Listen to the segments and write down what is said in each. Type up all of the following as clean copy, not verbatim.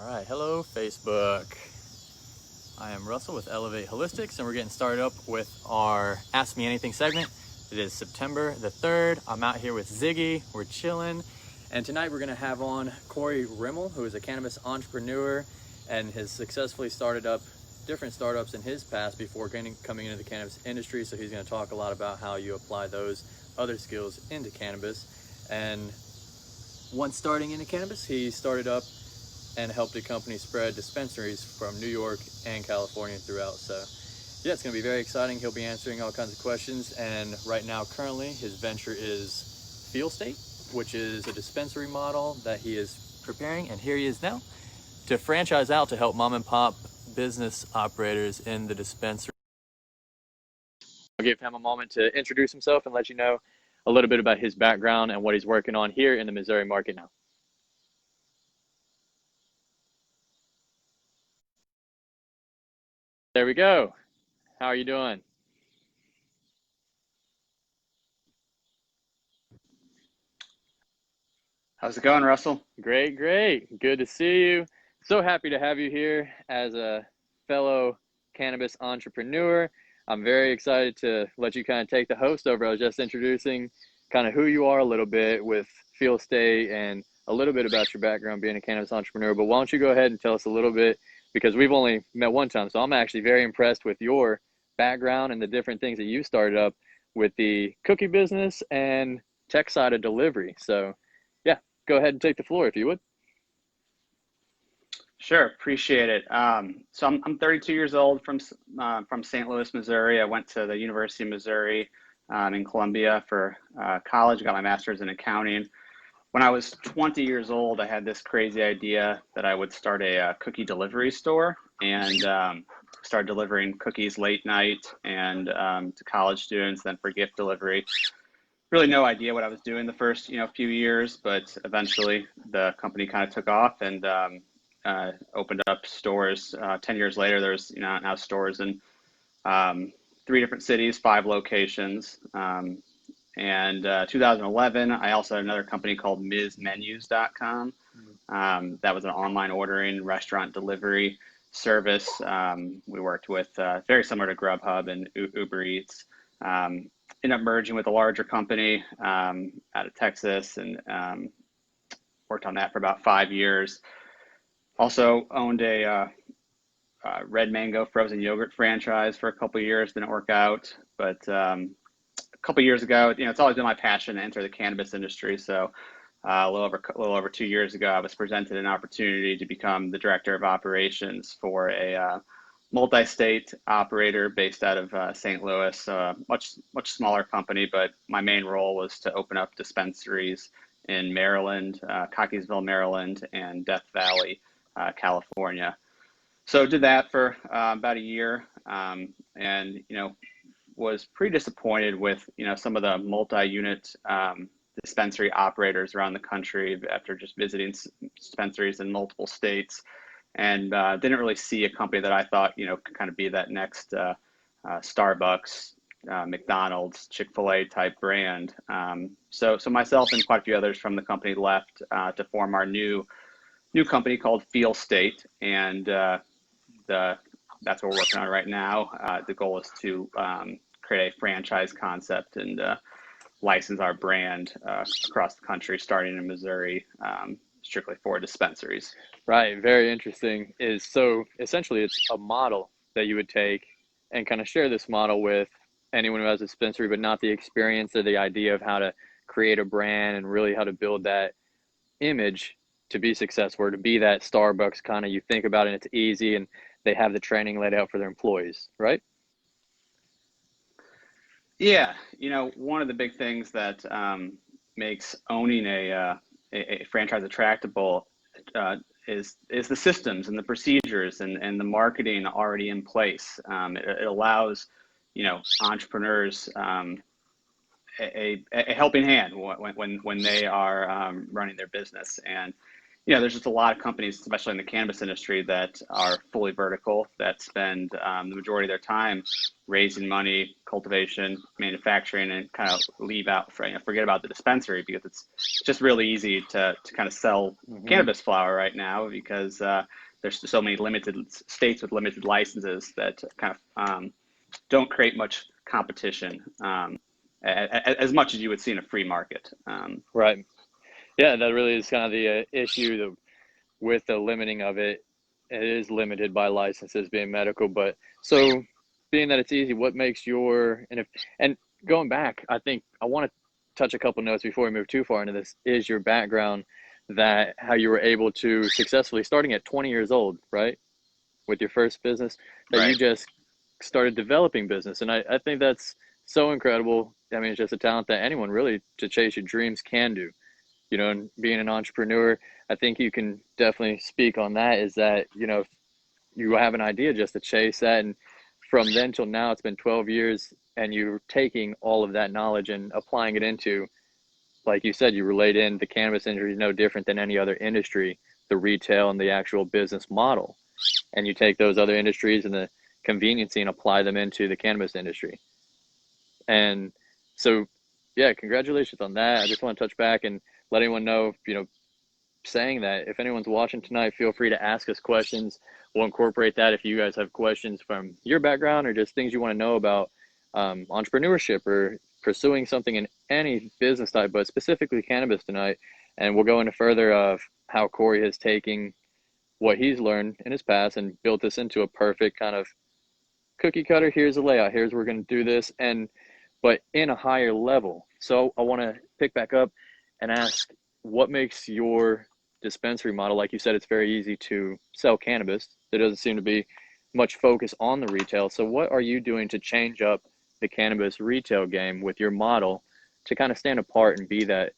All right, hello Facebook. I am Russell with Elevate Holistics, and we're getting started up with our Ask Me Anything segment. It is September the 3rd. I'm out here with Ziggy. We're chilling. And tonight we're going to have on Corey Rimmel, who is a cannabis entrepreneur and has successfully started up different startups in his past before coming into the cannabis industry. So he's going to talk a lot about how you apply those other skills into cannabis. And once starting into cannabis, he started up and helped the company spread dispensaries from New York and California throughout. So yeah, it's gonna be very exciting. He'll be answering all kinds of questions. And right now, currently, his venture is Feel State, which is a dispensary model that he is preparing. And here he is now to franchise out to help mom and pop business operators in the dispensary. I'll give him a moment to introduce himself and let you know a little bit about his background and what he's working on here in the Missouri market now. There we go. How are you doing? How's it going, Russell? Great, great. Good to see you. So happy to have you here as a fellow cannabis entrepreneur. I'm very excited to let you kind of take the host over. I was just introducing kind of who you are a little bit with Feel State and a little bit about your background being a cannabis entrepreneur. But why don't you go ahead and tell us a little bit, because we've only met one time. So I'm actually very impressed with your background and the different things that you started up with the cookie business and tech side of delivery. So yeah, go ahead and take the floor if you would. Sure, appreciate it. So I'm 32 years old from St. Louis, Missouri. I went to the University of Missouri in Columbia for college. Got my master's in accounting. When I was 20 years old, I had this crazy idea that I would start a cookie delivery store and start delivering cookies late night and to college students, then for gift delivery. Really no idea what I was doing the first few years, but eventually the company kind of took off and opened up stores. 10 years later, there's now stores in 3 different cities, 5 locations. And 2011, I also had another company called MizMenus.com. That was an online ordering restaurant delivery service. We worked with very similar to Grubhub and Uber Eats. Ended up merging with a larger company out of Texas and worked on that for about 5 years. Also owned a Red Mango frozen yogurt franchise for a couple of years. Didn't work out, but a couple of years ago, it's always been my passion to enter the cannabis industry. So a little over 2 years ago, I was presented an opportunity to become the director of operations for a multi-state operator based out of St. Louis, much smaller company, but my main role was to open up dispensaries in Maryland, Cockeysville, Maryland, and Death Valley, California. So did that for about a year, and was pretty disappointed with some of the multi-unit dispensary operators around the country after just visiting dispensaries in multiple states. And didn't really see a company that I thought, could kind of be that next Starbucks, McDonald's, Chick-fil-A type brand. So myself and quite a few others from the company left to form our new company called Feel State, and that's what we're working on right now. The goal is to create a franchise concept and license our brand across the country, starting in Missouri, strictly for dispensaries. Right, very interesting. So essentially it's a model that you would take and kind of share this model with anyone who has a dispensary, but not the experience or the idea of how to create a brand and really how to build that image to be successful, or to be that Starbucks kind of, you think about it and it's easy and they have the training laid out for their employees, right? Yeah, one of the big things that makes owning a franchise attractable is the systems and the procedures and the marketing already in place. It allows entrepreneurs a helping hand when they are running their business. And there's just a lot of companies, especially in the cannabis industry, that are fully vertical, that spend the majority of their time raising money, cultivation, manufacturing, and kind of leave out, forget about the dispensary, because it's just really easy to kind of sell cannabis flower right now, because there's so many limited states with limited licenses that kind of don't create much competition, as much as you would see in a free market. Right. Yeah, that really is kind of the issue with the limiting of it. It is limited by licenses being medical, but so being that it's easy, what makes and going back, I think I want to touch a couple notes before we move too far into this, is your background, that how you were able to successfully, starting at 20 years old, right, with your first business, that Right. you just started developing business. And I think that's so incredible. I mean, it's just a talent that anyone really to chase your dreams can do. And being an entrepreneur, I think you can definitely speak on that, is that, you have an idea just to chase that. And from then till now, it's been 12 years, and you're taking all of that knowledge and applying it into, like you said, you relate in the cannabis industry is no different than any other industry, the retail and the actual business model. And you take those other industries and the conveniency and apply them into the cannabis industry. And so, yeah, congratulations on that. I just want to touch back and let anyone know, saying that if anyone's watching tonight, feel free to ask us questions. We'll incorporate that if you guys have questions from your background or just things you want to know about entrepreneurship or pursuing something in any business type, but specifically cannabis tonight. And we'll go into further of how Corey has taken what he's learned in his past and built this into a perfect kind of cookie cutter. Here's the layout. Here's where we're going to do this. But in a higher level. So I want to pick back up and ask, what makes your dispensary model, like you said, it's very easy to sell cannabis. There doesn't seem to be much focus on the retail. So what are you doing to change up the cannabis retail game with your model to kind of stand apart and be that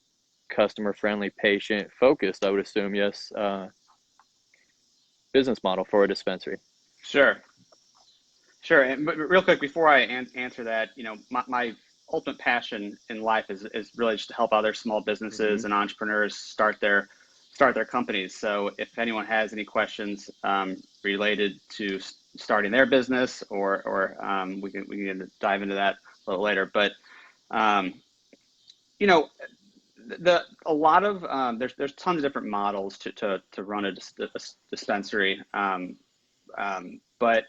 customer friendly, patient focused, I would assume, yes, business model for a dispensary? Sure. But real quick, before I answer that, my ultimate passion in life is really just to help other small businesses and entrepreneurs start their companies. So if anyone has any questions related to starting their business, or we can dive into that a little later. But a lot of there's tons of different models to run a dispensary, but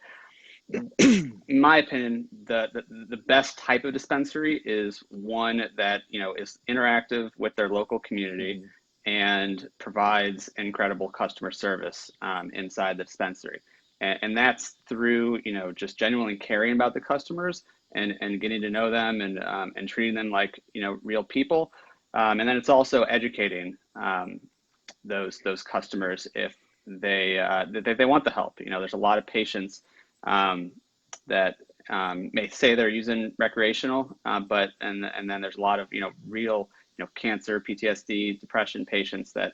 in my opinion, the best type of dispensary is one that is interactive with their local community and provides incredible customer service inside the dispensary, and that's through just genuinely caring about the customers and getting to know them and treating them like real people, and then it's also educating those customers if they want the help. There's a lot of patients that may say they're using recreational, but and then there's a lot of real cancer, PTSD, depression patients that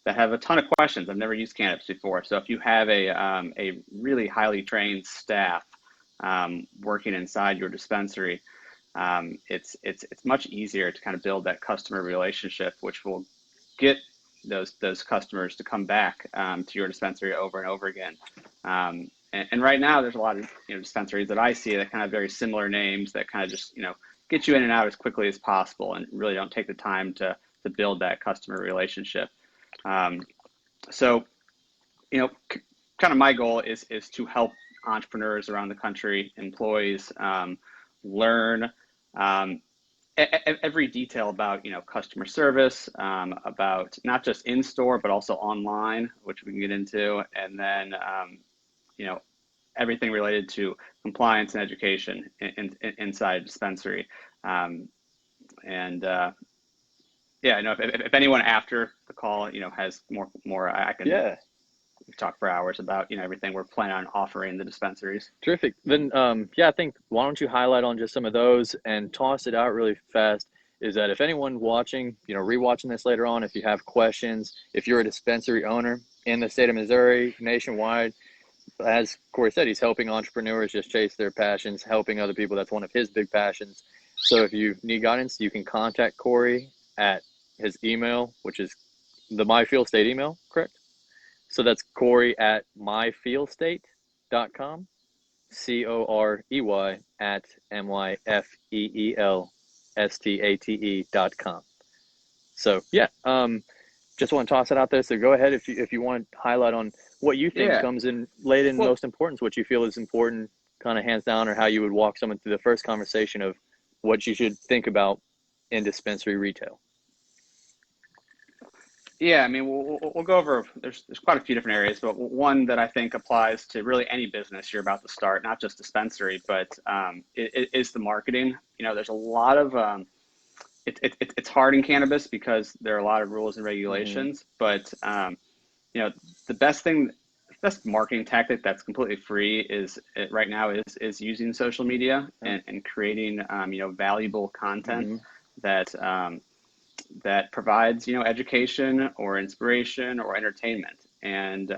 have a ton of questions. I've never used cannabis before, so if you have a really highly trained staff working inside your dispensary, it's much easier to kind of build that customer relationship, which will get those customers to come back to your dispensary over and over again. And right now, there's a lot of dispensaries that I see that kind of very similar names that kind of just get you in and out as quickly as possible and really don't take the time to build that customer relationship. So kind of my goal is to help entrepreneurs around the country, employees, learn every detail about customer service, about not just in store but also online, which we can get into, and then everything related to compliance and education inside a dispensary. Yeah, I know if anyone after the call has more, I can talk for hours about everything we're planning on offering the dispensaries. Terrific. Then I think, why don't you highlight on just some of those and toss it out really fast, is that if anyone watching, rewatching this later on, if you have questions, if you're a dispensary owner in the state of Missouri, nationwide, as Corey said, he's helping entrepreneurs just chase their passions, helping other people. That's one of his big passions. So if you need guidance, you can contact Corey at his email, which is the MyFieldState email, correct? So that's Corey at myfeelstate.com, Corey at myfeelstate.com. So yeah, just want to toss it out there. So go ahead if you want to highlight on what you think Yeah. comes in late in Well, most importance, what you feel is important, kind of hands down, or how you would walk someone through the first conversation of what you should think about in dispensary retail. yeah, I mean, we'll go over, there's quite a few different areas, but one that I think applies to really any business you're about to start, not just dispensary, but it is the marketing. You know, there's a lot of, it's hard in cannabis because there are a lot of rules and Mm-hmm. regulations, but you know, the best marketing tactic that's completely free right now is using social media and creating, you know, valuable content Mm-hmm. that that provides, you know, education or inspiration or entertainment. And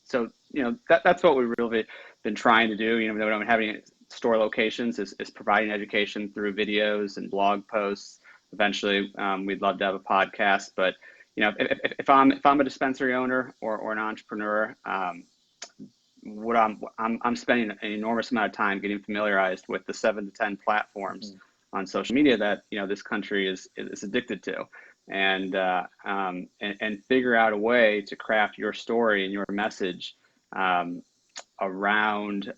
so, you know, that's what we've really been trying to do. You know, we don't have any store locations, is providing education through videos and blog posts. Eventually, we'd love to have a podcast. But, you know, if I'm a dispensary owner or an entrepreneur, what I'm spending an enormous amount of time getting familiarized with the 7 to 10 platforms Mm-hmm. on social media that, you know, this country is addicted to, and figure out a way to craft your story and your message around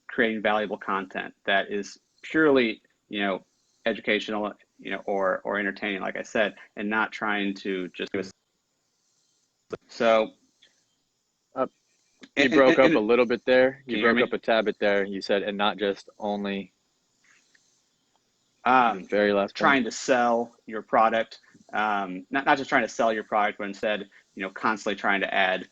creating valuable content that is purely, you know, educational, you know, or entertaining, like I said, and not trying to just do a, so. You broke up a And little bit there. can You you hear broke up me? a tad bit there. You said, and not just only the very last point. Trying to sell your product, not just trying to sell your product, but instead, you know, constantly trying to add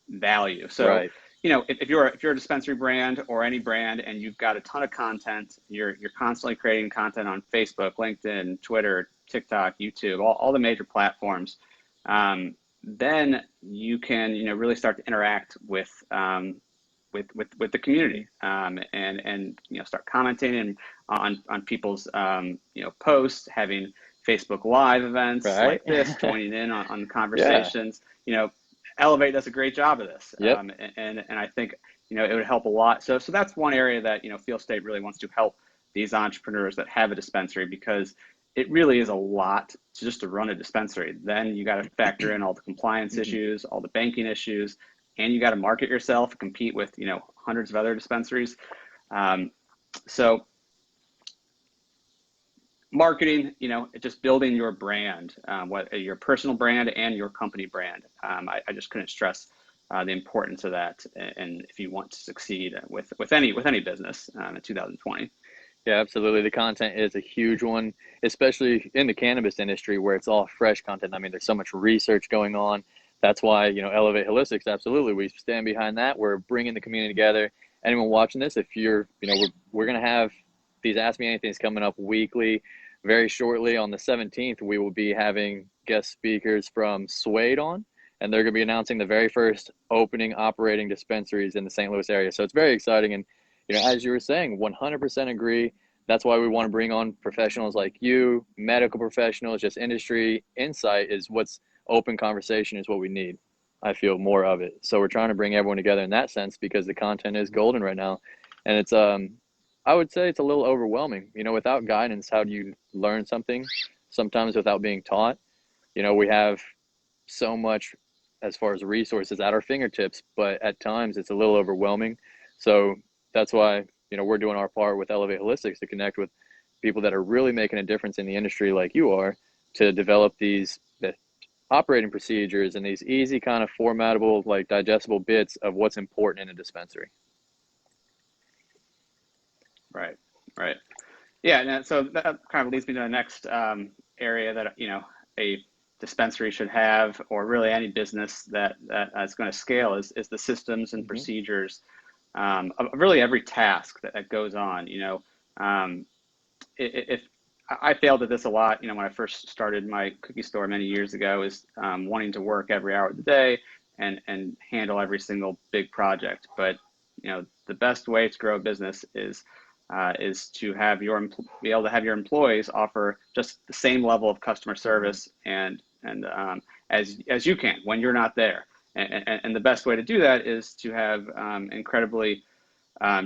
value. So, Right. you know, if you're a dispensary brand or any brand and you've got a ton of content, you're constantly creating content on Facebook, LinkedIn, Twitter, TikTok, YouTube, all the major platforms. Then you can, you know, really start to interact with the community, and you know, start commenting and on people's you know, posts, having Facebook Live events Right. like this, joining in on Yeah. conversations. You know, Elevate does a great job of this, Yep. and I think, you know, it would help a lot. So that's one area that, you know, Feel State really wants to help these entrepreneurs that have a dispensary, because it really is a lot to run a dispensary. Then you got to factor in all the compliance Mm-hmm. issues, all the banking issues, and you got to market yourself, compete with, you know, hundreds of other dispensaries. So marketing, you know, just building your brand, what your personal brand and your company brand. I just couldn't stress the importance of that, and if you want to succeed with any business in 2020. Yeah, absolutely. The content is a huge one, especially in the cannabis industry where it's all fresh content. I mean, there's so much research going on. That's why, you know, Elevate Holistics, absolutely. We stand behind that. We're bringing the community together. Anyone watching this, if you're, you know, we're going to have these Ask Me Anythings coming up weekly. Very shortly on the 17th, we will be having guest speakers from Suede on, and they're going to be announcing the very first opening operating dispensaries in the St. Louis area. So it's very exciting. And, you know, as you were saying, 100% agree. That's why we want to bring on professionals like you, medical professionals, just industry insight is what's open conversation is what we need. I feel more of it. So we're trying to bring everyone together in that sense because the content is golden right now. And it's, I would say it's a little overwhelming. You know, without guidance, how do you learn something? Sometimes without being taught. You know, we have so much as far as resources at our fingertips, but at times it's a little overwhelming. So that's why, you know, we're doing our part with Elevate Holistics to connect with people that are really making a difference in the industry like you are, to develop these operating procedures and these easy kind of formatable, like digestible bits of what's important in a dispensary. Right, right. Yeah, and so that kind of leads me to the next area that, you know, a dispensary should have, or really any business that is going to scale, is the systems and Mm-hmm. procedures of really every task that goes on. You know, if I failed at this a lot, you know, when I first started my cookie store many years ago, is wanting to work every hour of the day and handle every single big project. But, you know, the best way to grow a business is to have be able to have your employees offer just the same level of customer Mm-hmm. service and as you can when you're not there. And the best way to do that is to have incredibly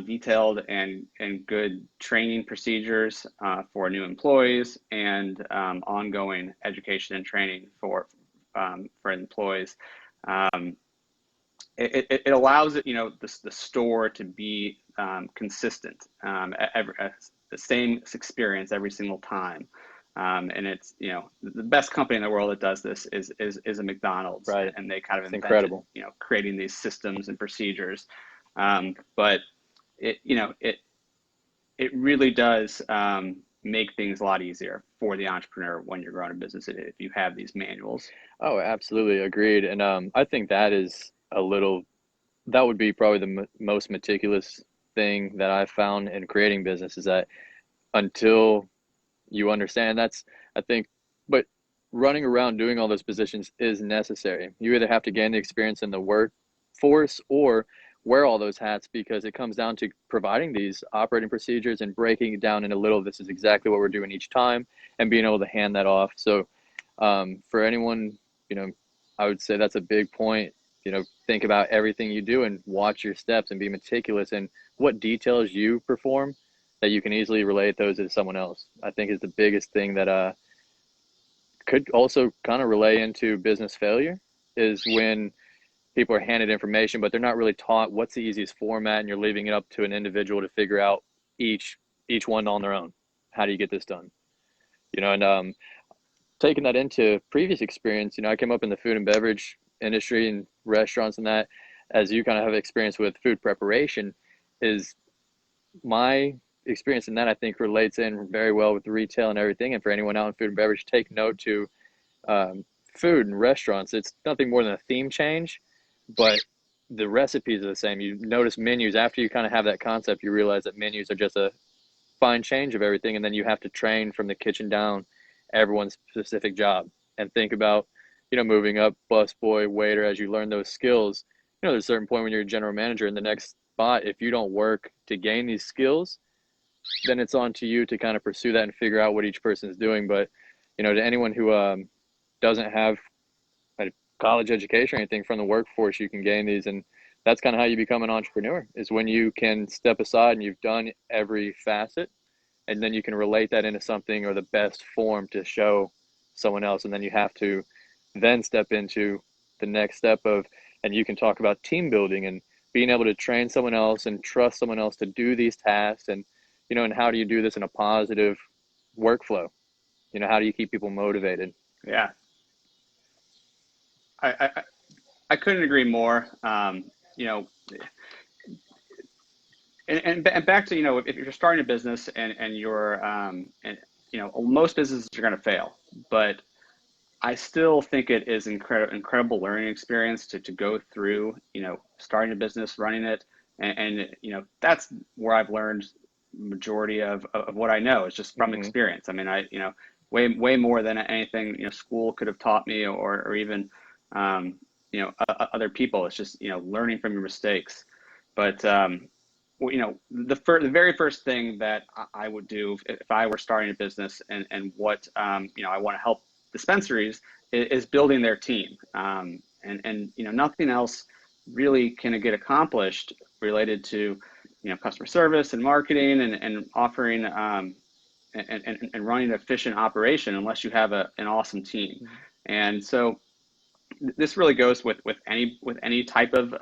detailed and good training procedures for new employees, and ongoing education and training for employees. It allows it, the store to be consistent, the same experience every single time. And it's, the best company in the world that does this is a McDonald's, Right. and they kind of It's invented, incredible. creating these systems and procedures. But it really does make things a lot easier for the entrepreneur when you're growing a business if you have these manuals. Oh, absolutely agreed. And I think that would be probably the most meticulous thing that I've found in creating business, is that until you understand, I think, but running around doing all those positions is necessary. You either have to gain the experience in the workforce or wear all those hats, because it comes down to providing these operating procedures and breaking it down into little, this is exactly what we're doing each time, and being able to hand that off. So for anyone, I would say that's a big point. Think about everything you do and watch your steps and be meticulous in what details you perform, that you can easily relate those to someone else. I think is the biggest thing that could also kind of relay into business failure, is when people are handed information, but they're not really taught what's the easiest format, and you're leaving it up to an individual to figure out each one on their own. How do you get this done? And taking that into previous experience, I came up in the food and beverage industry and restaurants, and that, as you kind of have experience with food preparation, is my experience in that, I think, relates in very well with retail and everything. And for anyone out in food and beverage, take note to food and restaurants. It's nothing more than a theme change, but the recipes are the same. You notice menus, after you kind of have that concept, you realize that menus are just a fine change of everything. And then you have to train from the kitchen down everyone's specific job, and think about, moving up busboy, waiter, as you learn those skills. There's a certain point when you're a general manager in the next spot, if you don't work to gain these skills, then it's on to you to kind of pursue that and figure out what each person is doing. But, to anyone who doesn't have a college education or anything from the workforce, you can gain these. And that's kind of how you become an entrepreneur, is when you can step aside and you've done every facet, and then you can relate that into something or the best form to show someone else. And then you have to then step into the next step and you can talk about team building and being able to train someone else and trust someone else to do these tasks. And, and how do you do this in a positive workflow? How do you keep people motivated? Yeah. I couldn't agree more. And back to, if you're starting a business and you're, most businesses are going to fail, but I still think it is incredible learning experience to go through, starting a business, running it. And that's where I've learned majority of what I know is just from experience. I mean, way more than anything, school could have taught me, or even, other people. It's just, learning from your mistakes. But, the very first thing that I would do if I were starting a business, and what, I want to help dispensaries, is building their team. And nothing else really can get accomplished related to, customer service and marketing and offering, and running an efficient operation, unless you have an awesome team. And so this really goes with any type of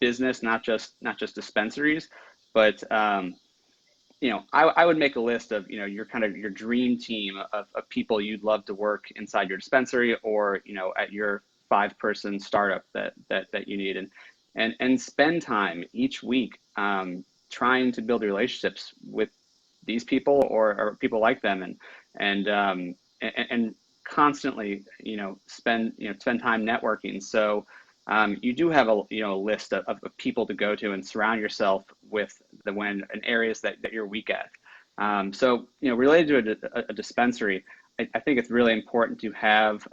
business, not just dispensaries, but I would make a list of your dream team of people you'd love to work inside your dispensary, or at your 5-person startup that you need, and spend time each week trying to build relationships with these people or people like them, and constantly spend time networking. So you do have a list of people to go to and surround yourself with in areas that you're weak at. So related to a dispensary, I think it's really important to have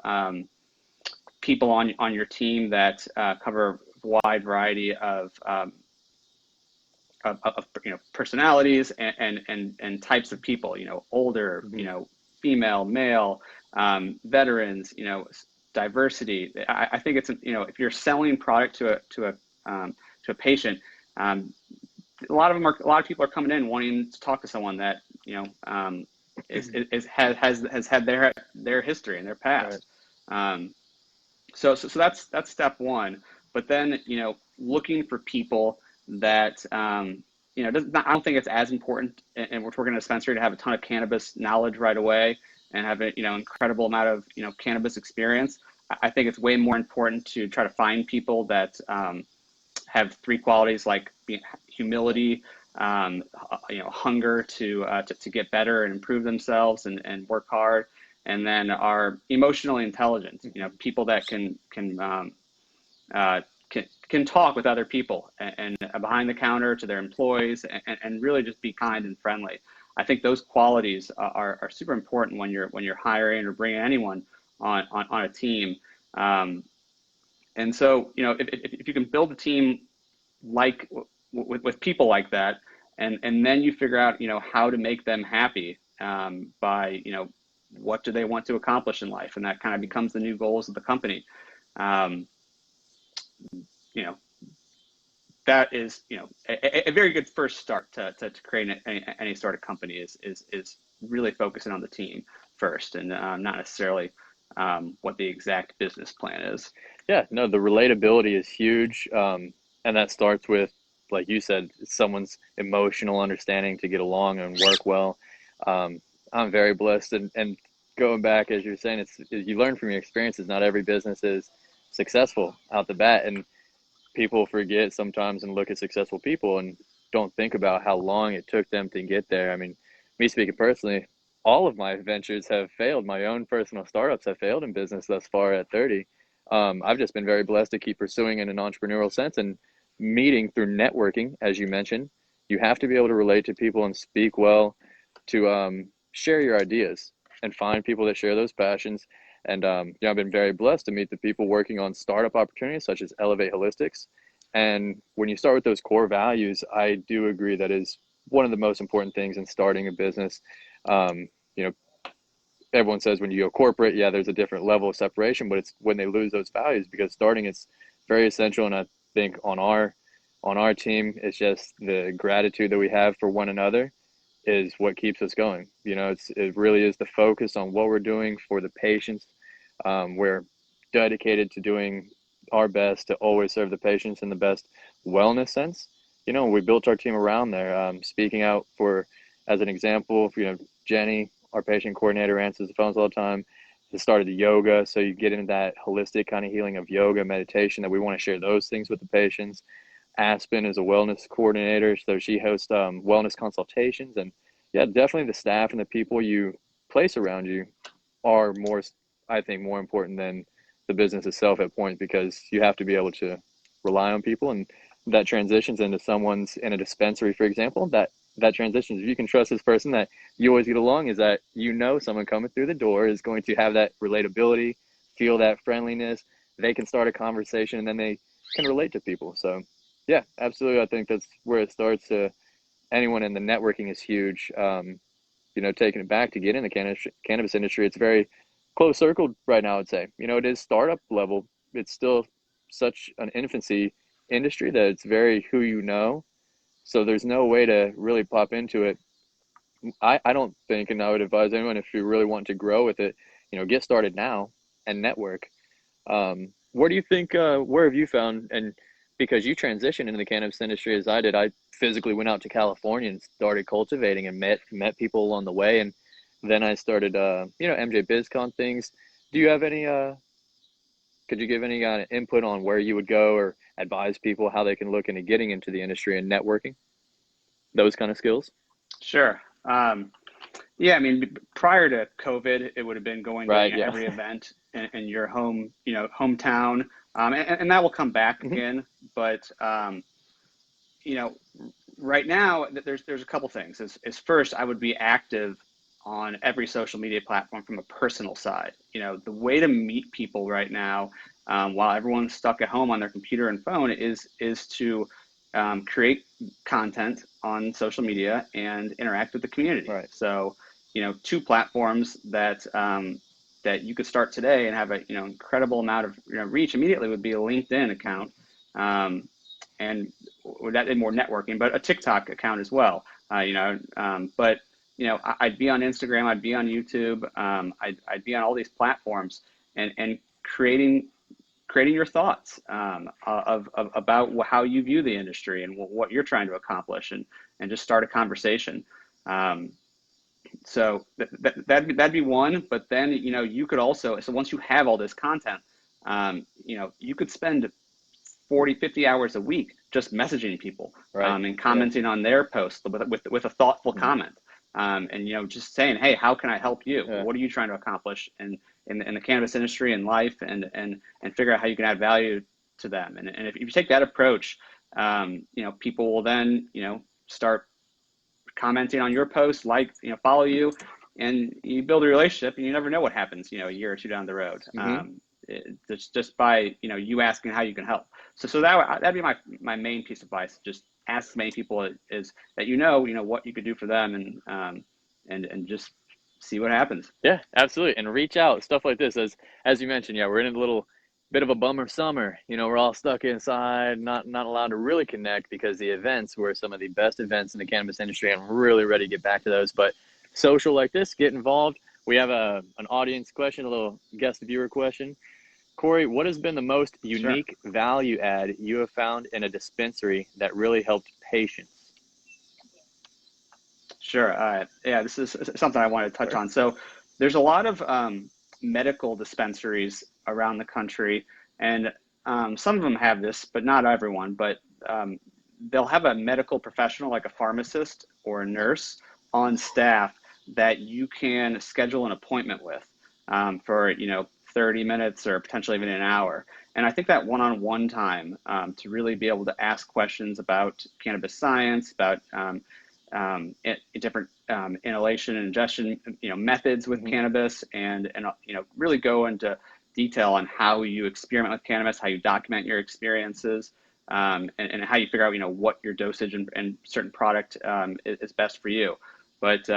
people on your team that cover a wide variety of personalities and types of people. Older, female, male, veterans, diversity. I think it's, you know, if you're selling product to a patient, a lot of people are coming in wanting to talk to someone that, you know, has had their history and their past. Right. So that's step one. But then, you know, looking for people that, you know, I don't think it's as important, and we're working in a dispensary, to have a ton of cannabis knowledge right away and have a, you know, incredible amount of, you know, cannabis experience. I think it's way more important to try to find people that have three qualities, like humility, you know, hunger to get better and improve themselves and work hard, and then are emotionally intelligent. You know, people that can talk with other people and behind the counter to their employees, and really just be kind and friendly. I think those qualities are super important when you're hiring or bringing anyone on a team. And so, you know, if you can build a team like with people like that, and then you figure out, you know, how to make them happy by, you know, what do they want to accomplish in life, and that kind of becomes the new goals of the company. You know, that is, you know, a very good first start to creating any sort of company is really focusing on the team first, and not necessarily what the exact business plan is. Yeah, no, the relatability is huge. And that starts with, like you said, someone's emotional understanding to get along and work well. I'm very blessed, and going back, as you're saying, you learn from your experiences. Not every business is successful out the bat, and people forget sometimes and look at successful people and don't think about how long it took them to get there. I mean, me speaking personally, all of my ventures have failed. My own personal startups have failed in business thus far at 30. I've just been very blessed to keep pursuing in an entrepreneurial sense and meeting through networking, as you mentioned. You have to be able to relate to people and speak well to share your ideas and find people that share those passions. And you know, I've been very blessed to meet the people working on startup opportunities such as Elevate Holistics. And when you start with those core values, I do agree that is one of the most important things in starting a business. You know, everyone says when you go corporate, yeah, there's a different level of separation, but it's when they lose those values, because starting is very essential. And I think on our team, it's just the gratitude that we have for one another is what keeps us going. You know, it really is the focus on what we're doing for the patients. We're dedicated to doing our best to always serve the patients in the best wellness sense. You know, we built our team around there. Speaking out for, as an example, you know, Jenny, our patient coordinator, answers the phones all the time. Has started the yoga, so you get into that holistic kind of healing of yoga, meditation, that we want to share those things with the patients. Aspen is a wellness coordinator, so she hosts wellness consultations. And yeah, definitely the staff and the people you place around you are more, I think, more important than the business itself at points, because you have to be able to rely on people, and that transitions into someone's in a dispensary, for example, that transitions. If you can trust this person that you always get along, is that, you know, someone coming through the door is going to have that relatability, feel that friendliness, they can start a conversation, and then they can relate to people. So yeah, absolutely. I think that's where it starts. Anyone in the networking is huge. You know, taking it back to get in the cannabis industry, it's very close circled right now, I'd say. You know, it is startup level. It's still such an infancy industry that it's very who you know. So there's no way to really pop into it. I don't think, and I would advise anyone, if you really want to grow with it, you know, get started now and network. Where do you think, where have you found, and because you transitioned into the cannabis industry as I did, I physically went out to California and started cultivating and met people along the way. And then I started, you know, MJ BizCon things. Do you have any, could you give any kind of input on where you would go or advise people how they can look into getting into the industry and networking, those kind of skills? Sure. Yeah, I mean, prior to COVID, it would have been going to every event in your home, you know, hometown, and that will come back again. But you know, right now there's a couple things. Is first, I would be active on every social media platform from a personal side. You know, the way to meet people right now, while everyone's stuck at home on their computer and phone, is to create content on social media and interact with the community. Right. So, you know, two platforms that that you could start today and have a incredible amount of reach immediately would be a LinkedIn account, and that did more networking, but a TikTok account as well. But I'd be on Instagram, I'd be on YouTube, I'd be on all these platforms, and creating your thoughts about how you view the industry and what you're trying to accomplish, and just start a conversation. So that'd be one. But then you could also, so once you have all this content, you could spend 40-50 hours a week just messaging people, Right. And commenting on their posts with a thoughtful comment, and just saying, hey, how can I help you? Yeah. What are you trying to accomplish in the cannabis industry and life, and figure out how you can add value to them. And if you take that approach, people will then start commenting on your posts, follow you, and you build a relationship, and you never know what happens a year or two down the road. Just by you asking how you can help. So that'd be my main piece of advice. Just ask as many people is that what you could do for them, and just see what happens. Yeah, absolutely. And reach out, stuff like this. As you mentioned, yeah, we're in a little bit of a bummer summer. We're all stuck inside, not allowed to really connect, because the events were some of the best events in the cannabis industry, and I'm really ready to get back to those. But social like this, get involved. We have an audience question, a little guest viewer question. Corey, what has been the most unique value add you have found in a dispensary that really helped patients? Sure. Yeah, this is something I wanted to touch on. So there's a lot of medical dispensaries around the country, and some of them have this, but not everyone. But they'll have a medical professional, like a pharmacist or a nurse, on staff that you can schedule an appointment with for 30 minutes or potentially even an hour. And I think that one-on-one time to really be able to ask questions about cannabis science, about different inhalation and ingestion methods with cannabis, and really go into detail on how you experiment with cannabis, how you document your experiences, and how you figure out what your dosage and certain product is best for you. But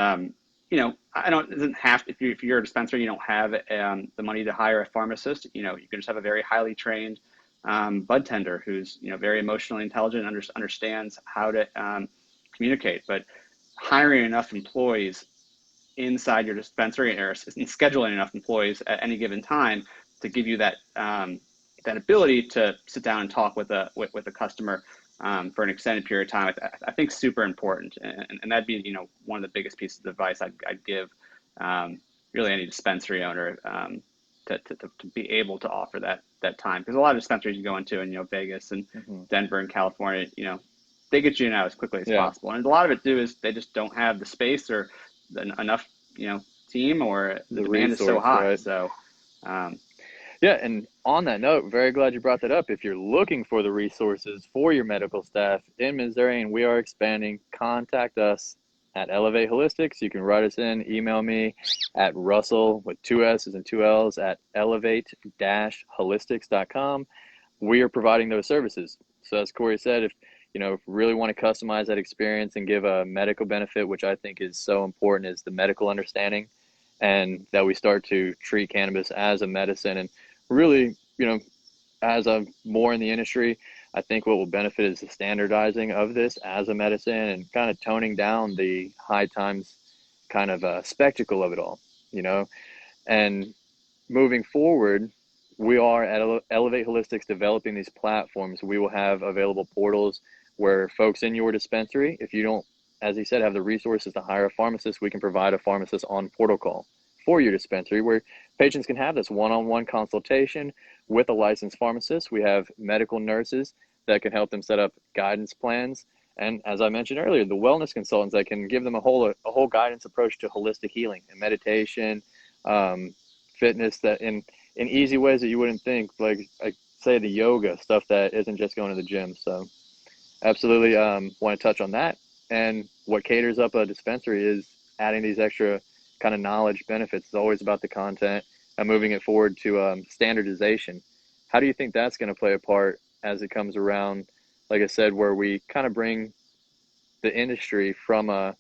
it doesn't have to, if you're a dispensary, you don't have the money to hire a pharmacist. You can just have a very highly trained bud tender who's very emotionally intelligent, understands how to communicate. But hiring enough employees inside your dispensary and scheduling enough employees at any given time to give you that that ability to sit down and talk with a customer for an extended period of time, I think super important, and that'd be one of the biggest pieces of advice I'd give really any dispensary owner to be able to offer that time, because a lot of dispensaries you go into in Vegas and Denver and California, they get you in out as quickly as possible, and a lot of it too is they just don't have the space or enough team, or the demand is so high. Right? So yeah, and on that note, very glad you brought that up. If you're looking for the resources for your medical staff in Missouri, and we are expanding, contact us at Elevate Holistics. You can write us in, email me at Russell with 2 S's and 2 L's at elevate-holistics.com. We are providing those services. So as Corey said, if you really want to customize that experience and give a medical benefit, which I think is so important, is the medical understanding, and that we start to treat cannabis as a medicine. And really, as I'm more in the industry, I think what will benefit is the standardizing of this as a medicine, and kind of toning down the high times kind of spectacle of it all, And moving forward, we are at Elevate Holistics developing these platforms. We will have available portals where folks in your dispensary, if you don't, as he said, have the resources to hire a pharmacist, we can provide a pharmacist on portal call for your dispensary, where patients can have this one-on-one consultation with a licensed pharmacist. We have medical nurses that can help them set up guidance plans. And as I mentioned earlier, the wellness consultants that can give them a whole guidance approach to holistic healing and meditation, fitness, that in easy ways that you wouldn't think, like say the yoga stuff that isn't just going to the gym. So absolutely want to touch on that. And what caters up a dispensary is adding these extra kind of knowledge benefits. It's always about the content and moving it forward to standardization. How do you think that's going to play a part as it comes around, like I said, where we kind of bring the industry from a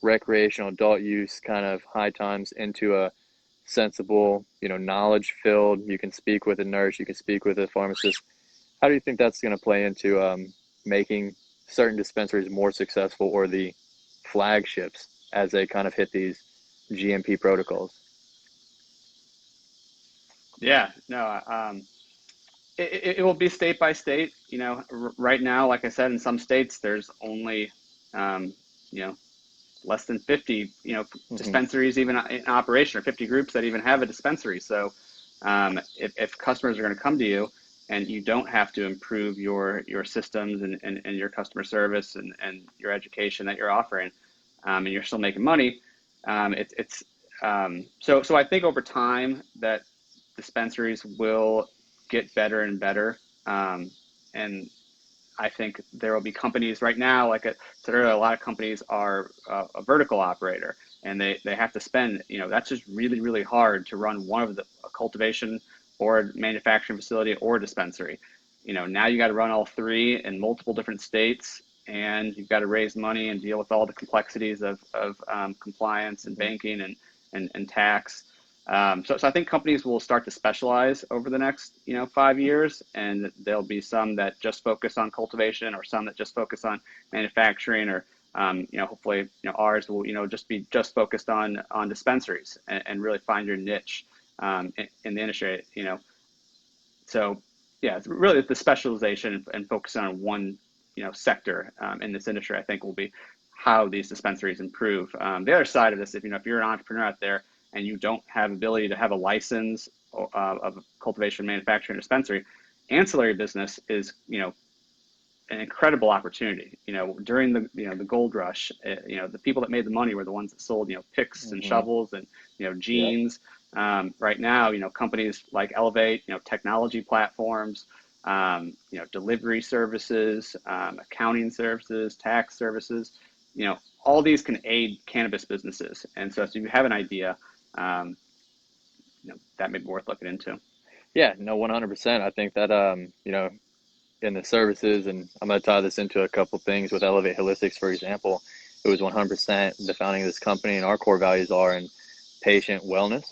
recreational adult use kind of high times into a sensible, knowledge filled. You can speak with a nurse, you can speak with a pharmacist. How do you think that's going to play into making certain dispensaries more successful, or the flagships as they kind of hit these GMP protocols? Yeah, no, it will be state by state. Right now, like I said, in some states, there's only, you know, less than 50, Hmm. dispensaries even in operation, or 50 groups that even have a dispensary. So if customers are going to come to you and you don't have to improve your systems and your customer service and your education that you're offering, and you're still making money, so I think over time that dispensaries will get better and better. And I think there will be companies right now, like I said earlier, a lot of companies are a vertical operator, and they have to spend, that's just really, really hard to run one of a cultivation or manufacturing facility or dispensary. Now you got to run all three in multiple different states, and you've got to raise money and deal with all the complexities of compliance and banking and tax. So I think companies will start to specialize over the next 5 years, and there'll be some that just focus on cultivation, or some that just focus on manufacturing, or hopefully ours will just focused on dispensaries, and really find your niche in the industry. So yeah, it's really the specialization and focusing on one sector in this industry, I think, will be how these dispensaries improve. The other side of this, if you're an entrepreneur out there and you don't have ability to have a license of cultivation, manufacturing, dispensary, ancillary business is an incredible opportunity. During the gold rush, the people that made the money were the ones that sold picks and Hmm. shovels and Yep. jeans. Right now, companies like Elevate, technology platforms, delivery services, accounting services, tax services, all these can aid cannabis businesses. And so if you have an idea, um, that may be worth looking into. Yeah, no, 100%. I think that, in the services, and I'm going to tie this into a couple things with Elevate Holistics, for example. It was 100% the founding of this company, and our core values are in patient wellness,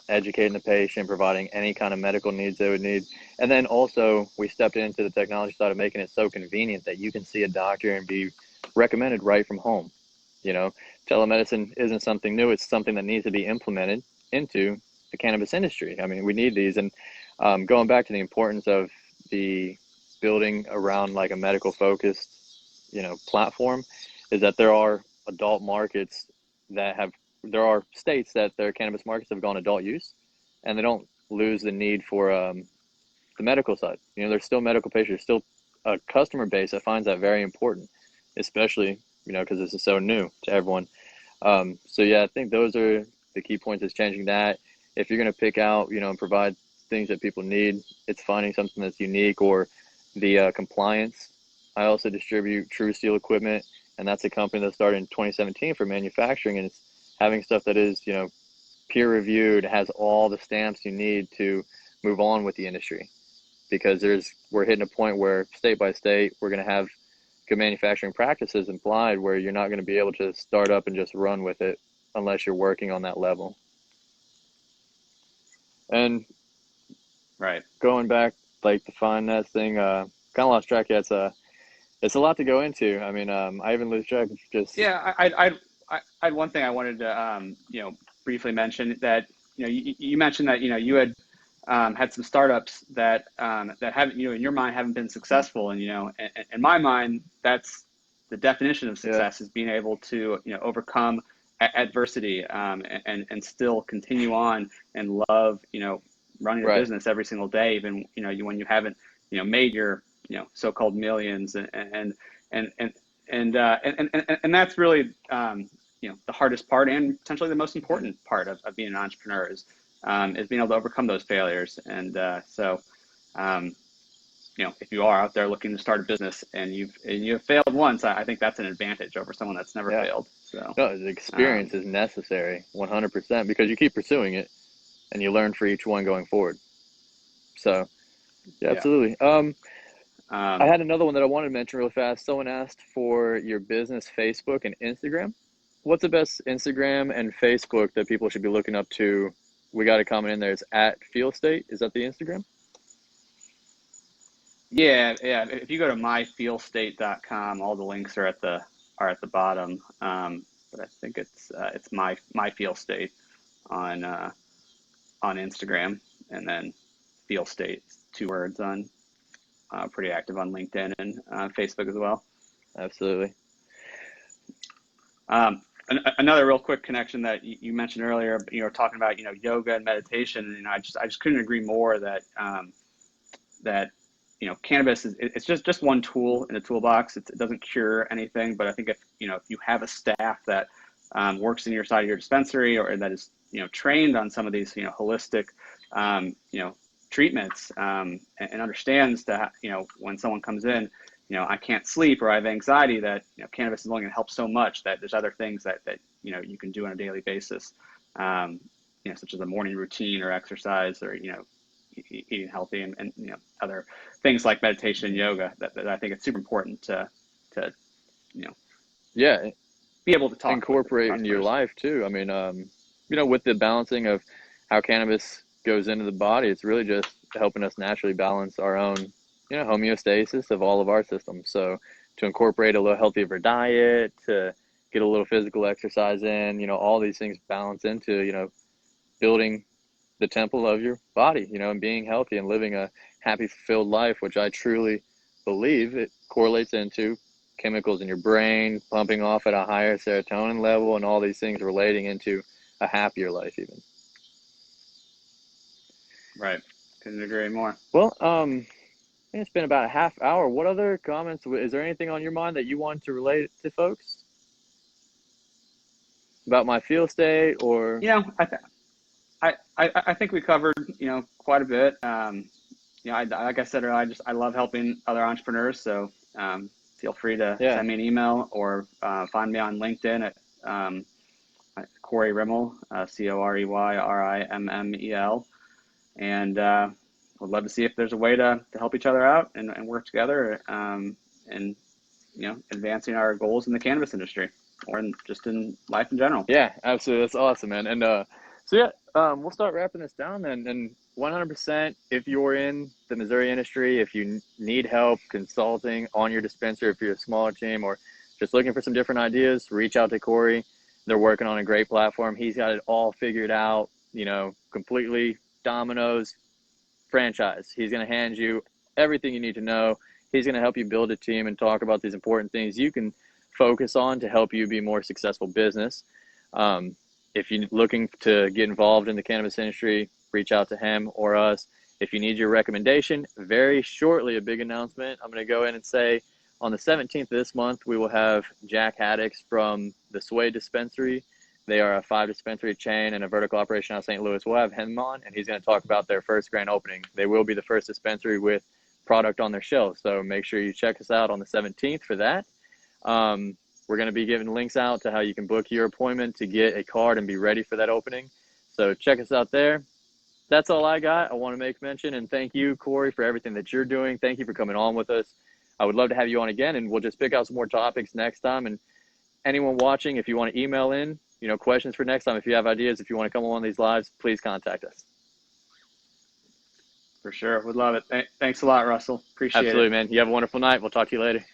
educating the patient, providing any kind of medical needs they would need. And then also, we stepped into the technology side of making it so convenient that you can see a doctor and be recommended right from home. You know, Telemedicine isn't something new, it's something that needs to be implemented into the cannabis industry. I mean, we need these. And going back to the importance of the building around like a medical focused, platform, is that there are adult markets that have, there are states that their cannabis markets have gone adult use, and they don't lose the need for the medical side. There's still medical patients, there's still a customer base that finds that very important, especially, because this is so new to everyone. So yeah, I think those are the key points, is changing that. If you're going to pick out, and provide things that people need, it's finding something that's unique, or the compliance. I also distribute True Steel equipment, and that's a company that started in 2017 for manufacturing, and it's having stuff that is, peer reviewed, has all the stamps you need to move on with the industry. Because we're hitting a point where state by state, we're going to have good manufacturing practices implied, where you're not going to be able to start up and just run with it unless you're working on that level. And Right. going back, like the finance thing, kind of lost track. Yeah, it's a lot to go into. I mean, I even lose track of just. Yeah, I had one thing I wanted to briefly mention, that you mentioned that you had had some startups that that haven't, in your mind, haven't been successful, and in my mind, that's the definition of Yeah, success, is being able to overcome adversity, and still continue on and love running a right. business every single day, even when you haven't made your so-called millions, and and and that's really the hardest part, and potentially the most important part of being an entrepreneur, is being able to overcome those failures. And so um, if you are out there looking to start a business and you've failed once, I think that's an advantage over someone that's never Yeah. failed. So No, the experience um, is necessary, 100%, because you keep pursuing it and you learn for each one going forward. So, yeah, yeah. absolutely. I Um, had another one that I wanted to mention really fast. Someone asked for your business Facebook and Instagram. What's the best Instagram and Facebook that people should be looking up to we got a comment in there. It's at Feel State. Is that the Instagram? Yeah. If you go to myfeelstate.com, all the links are at the bottom. But I think it's my Feel State on Instagram, and then Feel State, 2 words, on pretty active on LinkedIn and Facebook as well. Absolutely. Another real quick connection that you mentioned earlier, talking about, yoga and meditation. And I just couldn't agree more that cannabis it's just one tool in the toolbox. It doesn't cure anything, but I think if you have a staff that works in your side of your dispensary, or that is trained on some of these holistic treatments, and understands that when someone comes in, I can't sleep, or I have anxiety, that cannabis is only going to help so much, that there's other things that you can do on a daily basis, such as a morning routine or exercise, or eating healthy, and other things like meditation and yoga, that I think it's super important to yeah, be able to incorporate into your life too. I mean, with the balancing of how cannabis goes into the body, it's really just helping us naturally balance our own homeostasis of all of our systems. So to incorporate a little healthier diet, to get a little physical exercise in, all these things balance into building the temple of your body, and being healthy and living a happy, fulfilled life, which I truly believe it correlates into chemicals in your brain pumping off at a higher serotonin level, and all these things relating into a happier life even. Right. Couldn't agree more. Well, it's been about a half hour. What other comments? Is there anything on your mind that you want to relate to folks about my Feel State, or? I think we covered quite a bit. Like I said earlier, I love helping other entrepreneurs. So feel free to send me an email, or find me on LinkedIn at Corey Rimmel, COREYRIMMEL, and would love to see if there's a way to help each other out and work together, and advancing our goals in the cannabis industry, or just in life in general. Yeah, absolutely. That's awesome, man. And we'll start wrapping this down then. And 100%, if you're in the Missouri industry, if you need help consulting on your dispensary, if you're a smaller team, or just looking for some different ideas, reach out to Corey. They're working on a great platform. He's got it all figured out, completely dominoes franchise. He's going to hand you everything you need to know. He's going to help you build a team and talk about these important things you can focus on to help you be more successful business. If you're looking to get involved in the cannabis industry, reach out to him or us. If you need your recommendation, very shortly, a big announcement. I'm going to go in and say on the 17th of this month, we will have Jack Haddix from the Sway Dispensary. They are a 5-dispensary chain and a vertical operation out of St. Louis. We'll have him on, and he's going to talk about their first grand opening. They will be the first dispensary with product on their shelves. So make sure you check us out on the 17th for that. We're going to be giving links out to how you can book your appointment to get a card and be ready for that opening. So check us out there. That's all I got. I want to make mention, and thank you, Corey, for everything that you're doing. Thank you for coming on with us. I would love to have you on again, and we'll just pick out some more topics next time. And anyone watching, if you want to email in, questions for next time, if you have ideas, if you want to come on these lives, please contact us. For sure. Would love it. Thanks a lot, Russell. Appreciate it. Absolutely, man. You have a wonderful night. We'll talk to you later.